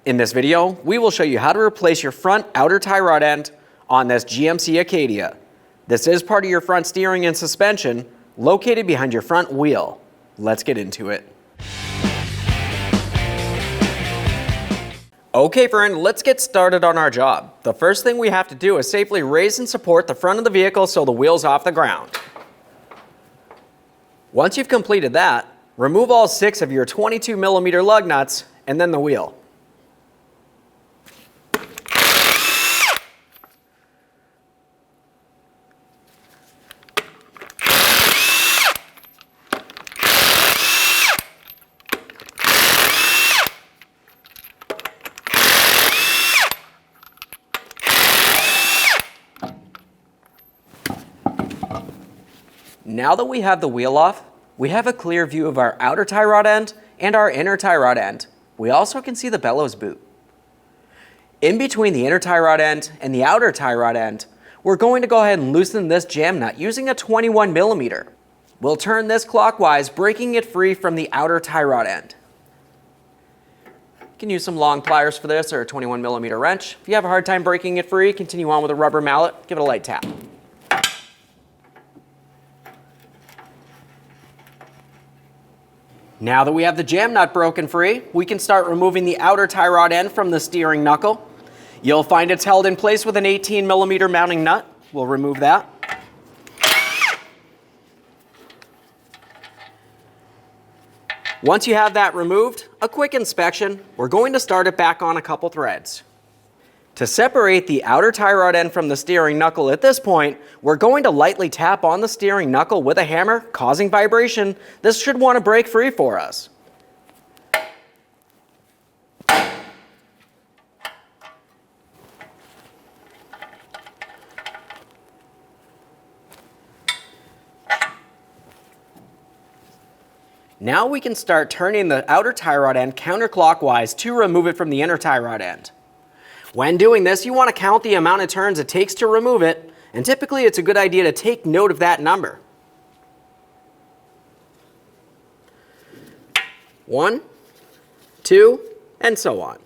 In this video, we will show you how to replace your front outer tie rod end on this GMC Acadia. This is part of your front steering and suspension, located behind your front wheel. Let's get into it. Okay friend, let's get started on our job. The first thing we have to do is safely raise and support the front of the vehicle so the wheel's off the ground. Once you've completed that, remove all 6 of your 22mm lug nuts and then the wheel. Now that we have the wheel off, we have a clear view of our outer tie rod end and our inner tie rod end. We also can see the bellows boot. In between the inner tie rod end and the outer tie rod end, we're going to go ahead and loosen this jam nut using a 21mm. We'll turn this clockwise, breaking it free from the outer tie rod end. You can use some long pliers for this or a 21mm wrench. If you have a hard time breaking it free, continue on with a rubber mallet, give it a light tap. Now that we have the jam nut broken free, we can start removing the outer tie rod end from the steering knuckle. You'll find it's held in place with an 18mm mounting nut. We'll remove that. Once you have that removed, a quick inspection, we're going to start it back on a couple threads. To separate the outer tie rod end from the steering knuckle at this point, we're going to lightly tap on the steering knuckle with a hammer, causing vibration. This should want to break free for us. Now we can start turning the outer tie rod end counterclockwise to remove it from the inner tie rod end. When doing this, you want to count the amount of turns it takes to remove it, and typically it's a good idea to take note of that number. 1, 2, and so on.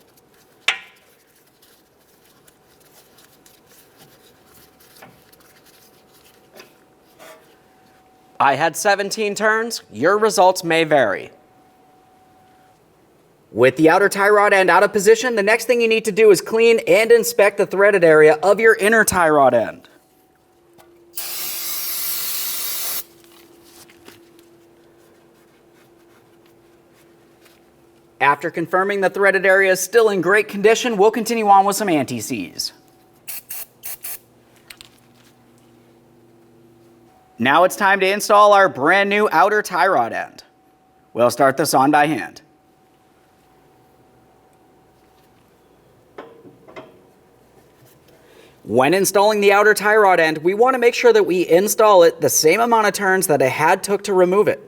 I had 17 turns. Your results may vary. With the outer tie rod end out of position, the next thing you need to do is clean and inspect the threaded area of your inner tie rod end. After confirming the threaded area is still in great condition, we'll continue on with some anti-seize. Now it's time to install our brand new outer tie rod end. We'll start this on by hand. When installing the outer tie rod end, we want to make sure that we install it the same amount of turns that it took to remove it.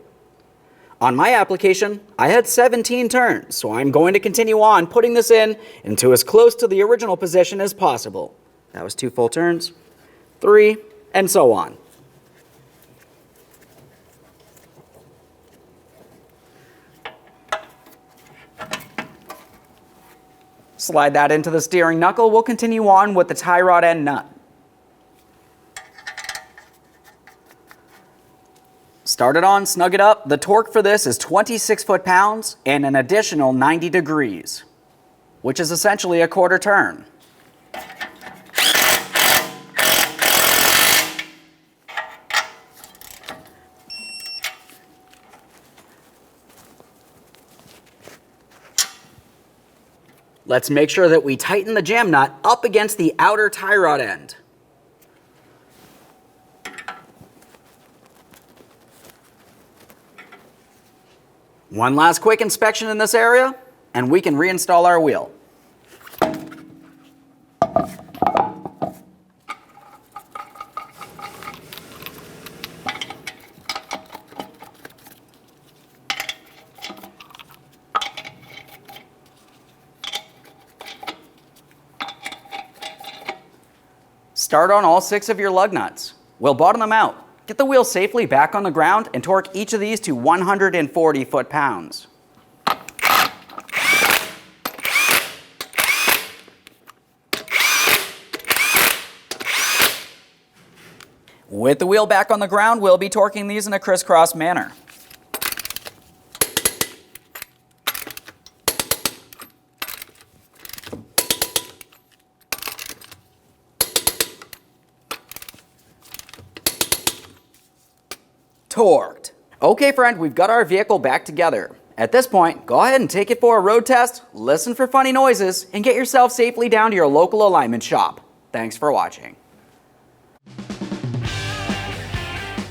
On my application, I had 17 turns, so I'm going to continue on putting this into as close to the original position as possible. That was 2 full turns, 3, and so on. Slide that into the steering knuckle. We'll continue on with the tie rod end nut. Start it on, snug it up. The torque for this is 26 foot-pounds and an additional 90 degrees, which is essentially a quarter turn. Let's make sure that we tighten the jam nut up against the outer tie rod end. One last quick inspection in this area, and we can reinstall our wheel. Start on all 6 of your lug nuts. We'll bottom them out. Get the wheel safely back on the ground and torque each of these to 140 foot-pounds. With the wheel back on the ground, we'll be torquing these in a crisscross manner. Torqued. Okay friend, we've got our vehicle back together. At this point, go ahead and take it for a road test, listen for funny noises, and get yourself safely down to your local alignment shop. Thanks for watching.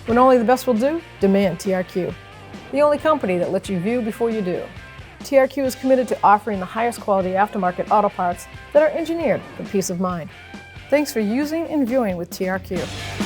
When only the best will do, demand TRQ. The only company that lets you view before you do. TRQ is committed to offering the highest quality aftermarket auto parts that are engineered for peace of mind. Thanks for using and viewing with TRQ.